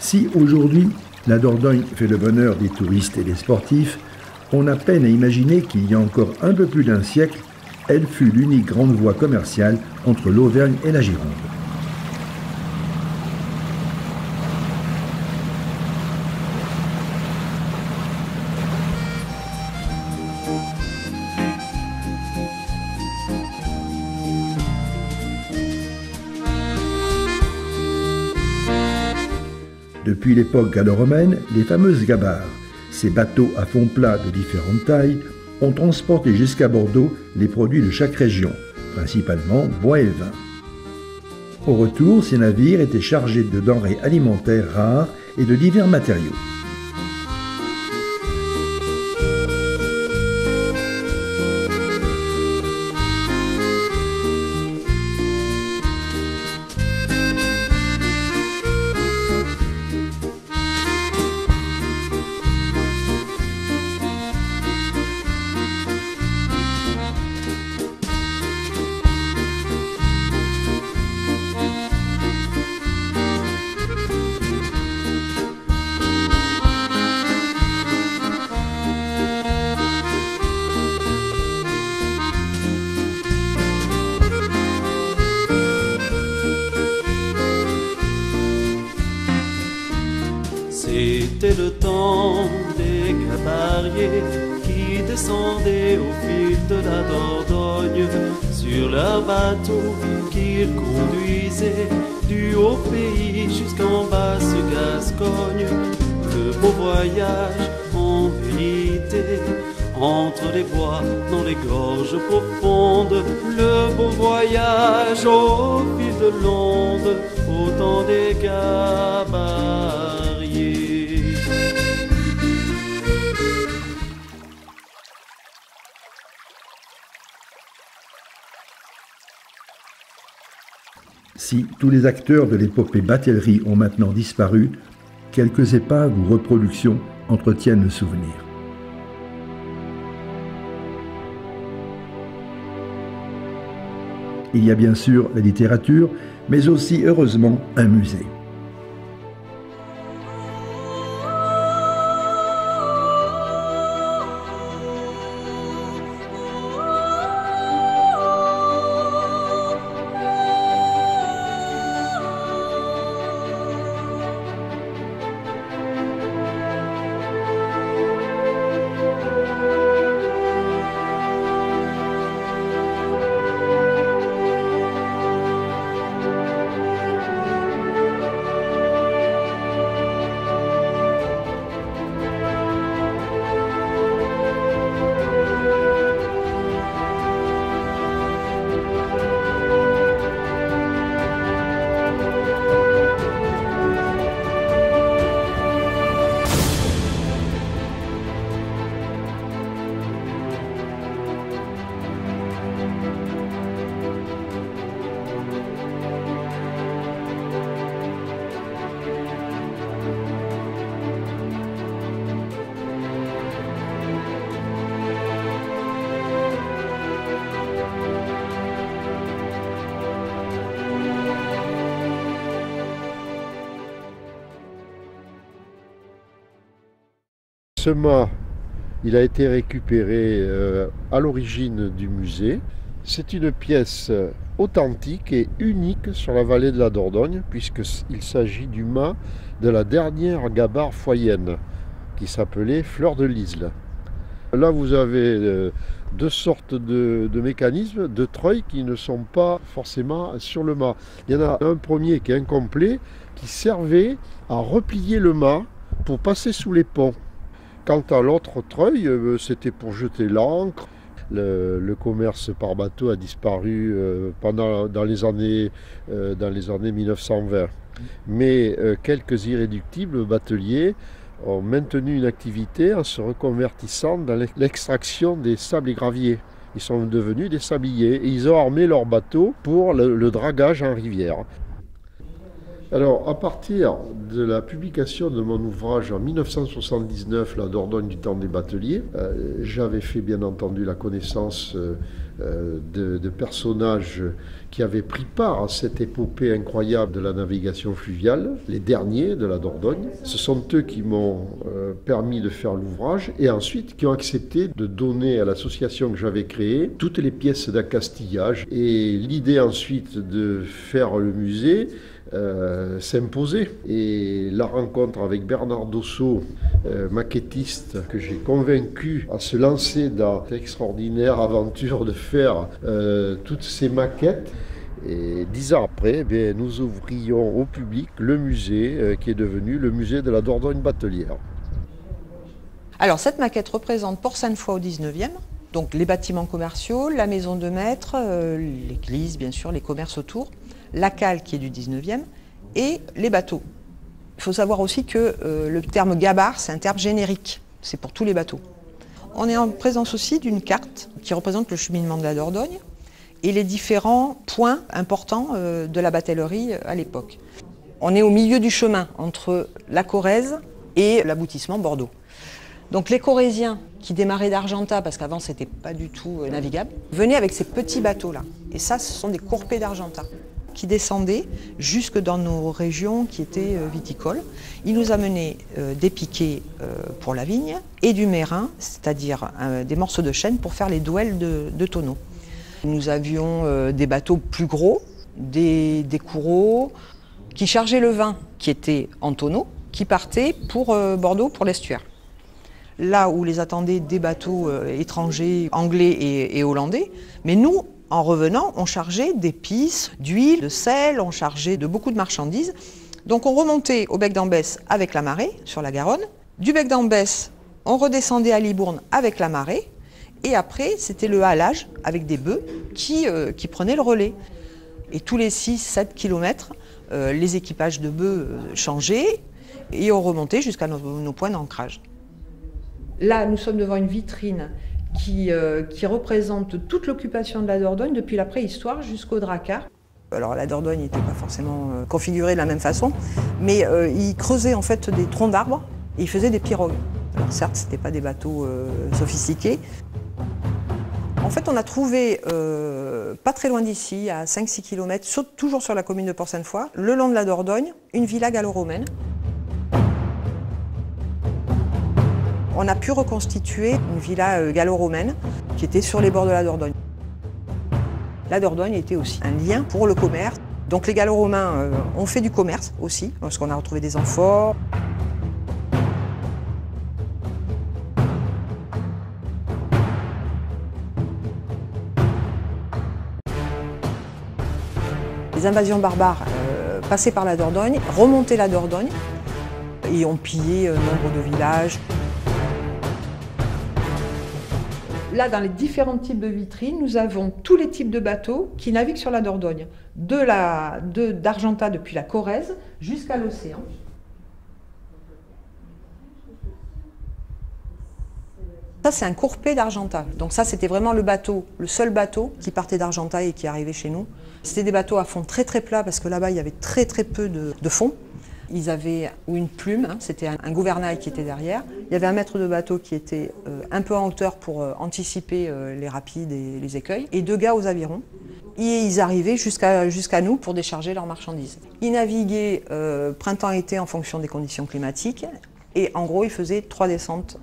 Si aujourd'hui, la Dordogne fait le bonheur des touristes et des sportifs, on a peine à imaginer qu'il y a encore un peu plus d'un siècle, elle fut l'unique grande voie commerciale entre l'Auvergne et la Gironde. Depuis l'époque gallo-romaine, les fameuses gabarres, ces bateaux à fond plat de différentes tailles, ont transporté jusqu'à Bordeaux les produits de chaque région, principalement bois et vin. Au retour, ces navires étaient chargés de denrées alimentaires rares et de divers matériaux. C'était le temps des gabariers qui descendaient au fil de la Dordogne sur leur bateau qu'ils conduisaient du haut pays jusqu'en basse Gascogne. Le beau voyage en vérité entre les bois dans les gorges profondes, le beau voyage au fil de l'onde au temps des gabariers. Si tous les acteurs de l'épopée batellerie ont maintenant disparu, quelques épaves ou reproductions entretiennent le souvenir. Il y a bien sûr la littérature, mais aussi, heureusement, un musée. Ce mât, il a été récupéré à l'origine du musée. C'est une pièce authentique et unique sur la vallée de la Dordogne, puisqu'il s'agit du mât de la dernière gabarre foyenne, qui s'appelait Fleur de Lisle. Là, vous avez deux sortes de mécanismes, de treuils qui ne sont pas forcément sur le mât. Il y en a un premier qui est incomplet, qui servait à replier le mât pour passer sous les ponts. Quant à l'autre treuil, c'était pour jeter l'ancre. Le commerce par bateau a disparu dans les années 1920. Mais quelques irréductibles bateliers ont maintenu une activité en se reconvertissant dans l'extraction des sables et graviers. Ils sont devenus des sabliers et ils ont armé leurs bateaux pour le dragage en rivière. Alors, à partir de la publication de mon ouvrage en 1979, La Dordogne du temps des bateliers, j'avais fait bien entendu la connaissance de personnages qui avaient pris part à cette épopée incroyable de la navigation fluviale, les derniers de la Dordogne. Ce sont eux qui m'ont permis de faire l'ouvrage et ensuite qui ont accepté de donner à l'association que j'avais créée toutes les pièces d'accastillage. Et l'idée ensuite de faire le musée s'imposait. Et la rencontre avec Bernard Dossot, maquettiste, que j'ai convaincu à se lancer dans cette extraordinaire aventure de faire toutes ces maquettes. Et 10 ans après, nous ouvrions au public le musée qui est devenu le musée de la Dordogne batelière. Alors cette maquette représente Port-Sainte-Foy au 19e, donc les bâtiments commerciaux, la maison de maître, l'église bien sûr, les commerces autour, la cale qui est du 19e et les bateaux. Il faut savoir aussi que le terme gabarre, c'est un terme générique, c'est pour tous les bateaux. On est en présence aussi d'une carte qui représente le cheminement de la Dordogne et les différents points importants de la batellerie à l'époque. On est au milieu du chemin entre la Corrèze et l'aboutissement Bordeaux. Donc les Corréziens qui démarraient d'Argentat, parce qu'avant c'était pas du tout navigable, venaient avec ces petits bateaux-là. Et ça, ce sont des courpés d'Argentat qui descendaient jusque dans nos régions qui étaient viticoles. Ils nous amenaient des piquets pour la vigne et du merrain, c'est-à-dire des morceaux de chêne pour faire les douelles de tonneaux. Nous avions des bateaux plus gros, des courreaux qui chargeaient le vin qui était en tonneaux, qui partaient pour Bordeaux, pour l'estuaire. Là où les attendaient des bateaux étrangers, anglais et hollandais, mais nous, en revenant, on chargeait d'épices, d'huile, de sel, on chargeait de beaucoup de marchandises. Donc on remontait au bec d'Ambès avec la marée, sur la Garonne. Du bec d'Ambès, on redescendait à Libourne avec la marée. Et après, c'était le halage avec des bœufs qui prenaient le relais. Et tous les 6-7 km, les équipages de bœufs changeaient et on remontait jusqu'à nos points d'ancrage. Là, nous sommes devant une vitrine qui représente toute l'occupation de la Dordogne depuis la préhistoire jusqu'au Drakkar. Alors la Dordogne n'était pas forcément configurée de la même façon, mais ils creusaient en fait des troncs d'arbres et ils faisaient des pirogues. Alors certes, ce n'étaient pas des bateaux sophistiqués. En fait, on a trouvé, pas très loin d'ici, à 5-6 km, toujours sur la commune de Port-Sainte-Foy, le long de la Dordogne, une villa gallo-romaine. On a pu reconstituer une villa gallo-romaine qui était sur les bords de la Dordogne. La Dordogne était aussi un lien pour le commerce. Donc les gallo-romains ont fait du commerce aussi, parce qu'on a retrouvé des amphores. Les invasions barbares passaient par la Dordogne, remontaient la Dordogne et ont pillé nombre de villages. Là, dans les différents types de vitrines, nous avons tous les types de bateaux qui naviguent sur la Dordogne, d'Argentat depuis la Corrèze jusqu'à l'océan. Ça, c'est un courpé d'Argentat. Donc ça, c'était vraiment le bateau, le seul bateau qui partait d'Argentat et qui arrivait chez nous. C'était des bateaux à fond très très plat parce que là-bas, il y avait très très peu de fond. Ils avaient une plume, hein, c'était un gouvernail qui était derrière. Il y avait un maître de bateau qui était un peu en hauteur pour anticiper les rapides et les écueils, et 2 gars aux avirons. Et ils arrivaient jusqu'à nous pour décharger leurs marchandises. Ils naviguaient printemps-été en fonction des conditions climatiques, et en gros, ils faisaient 3 descentes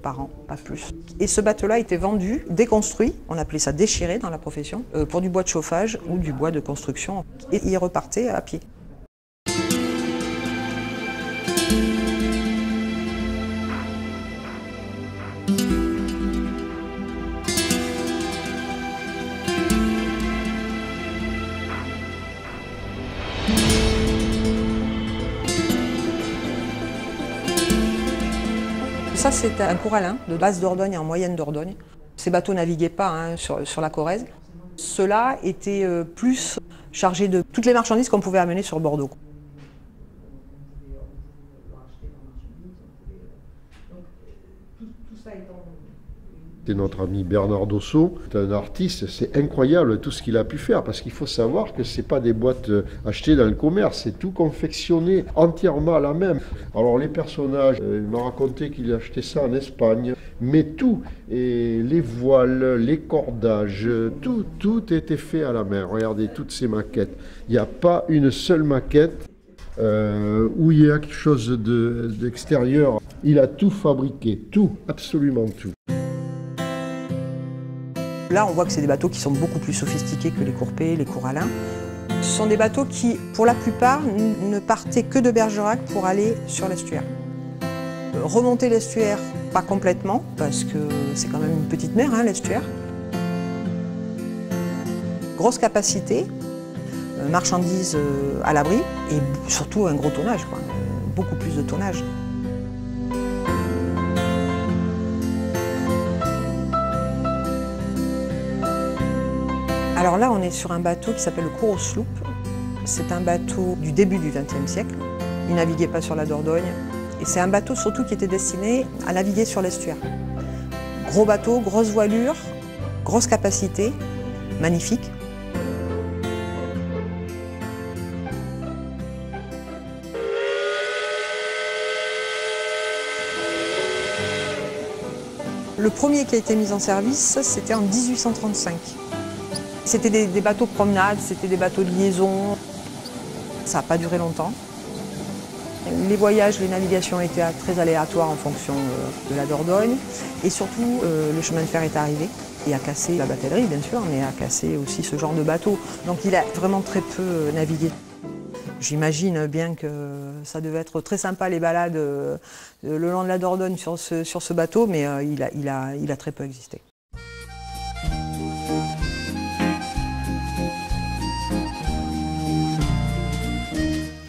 par an, pas plus. Et ce bateau-là était vendu, déconstruit, on appelait ça déchiré dans la profession, pour du bois de chauffage ou du bois de construction. Et ils repartaient à pied. Ça, c'est un corallin de basse Dordogne en moyenne Dordogne. Ces bateaux naviguaient pas hein, sur la Corrèze. Ceux-là étaient plus chargés de toutes les marchandises qu'on pouvait amener sur Bordeaux. C'est notre ami Bernard Dossot, c'est un artiste, c'est incroyable tout ce qu'il a pu faire, parce qu'il faut savoir que ce n'est pas des boîtes achetées dans le commerce, c'est tout confectionné entièrement à la main. Alors les personnages, il m'a raconté qu'il achetait ça en Espagne, Mais tout, et les voiles, les cordages, tout était fait à la main. Regardez toutes ces maquettes. Il n'y a pas une seule maquette où il y a quelque chose d'extérieur. Il a tout fabriqué, tout, absolument tout. Là, on voit que c'est des bateaux qui sont beaucoup plus sophistiqués que les Courpet, les Corallins. Ce sont des bateaux qui, pour la plupart, ne partaient que de Bergerac pour aller sur l'estuaire. Remonter l'estuaire, pas complètement, parce que c'est quand même une petite mer, hein, l'estuaire. Grosse capacité, marchandises à l'abri, et surtout un gros tonnage, quoi. Beaucoup plus de tonnage. Alors là, on est sur un bateau qui s'appelle le Kourou Sloop. C'est un bateau du début du XXe siècle. Il ne naviguait pas sur la Dordogne. Et c'est un bateau surtout qui était destiné à naviguer sur l'estuaire. Gros bateau, grosse voilure, grosse capacité, magnifique. Le premier qui a été mis en service, c'était en 1835. C'était des bateaux promenades, c'était des bateaux de liaison. Ça n'a pas duré longtemps. Les voyages, les navigations étaient très aléatoires en fonction de la Dordogne. Et surtout, le chemin de fer est arrivé et a cassé la batellerie, bien sûr, mais a cassé aussi ce genre de bateau. Donc il a vraiment très peu navigué. J'imagine bien que ça devait être très sympa les balades le long de la Dordogne sur ce bateau, mais il a très peu existé.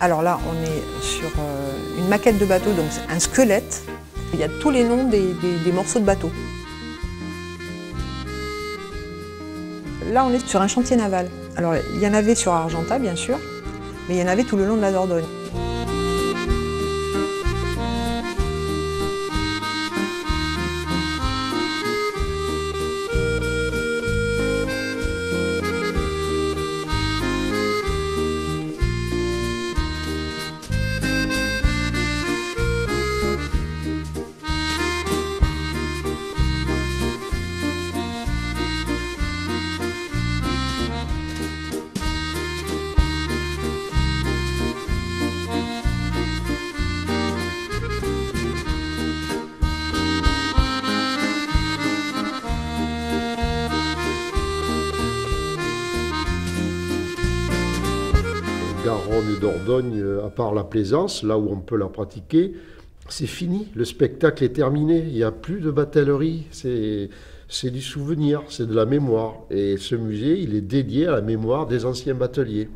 Alors là, on est sur une maquette de bateau, donc un squelette. Il y a tous les noms des morceaux de bateau. Là, on est sur un chantier naval. Alors, il y en avait sur Argentat, bien sûr, mais il y en avait tout le long de la Dordogne. Garonne et Dordogne, à part la plaisance, là où on peut la pratiquer, c'est fini. Le spectacle est terminé. Il n'y a plus de batellerie. C'est du souvenir, c'est de la mémoire. Et ce musée, il est dédié à la mémoire des anciens bateliers.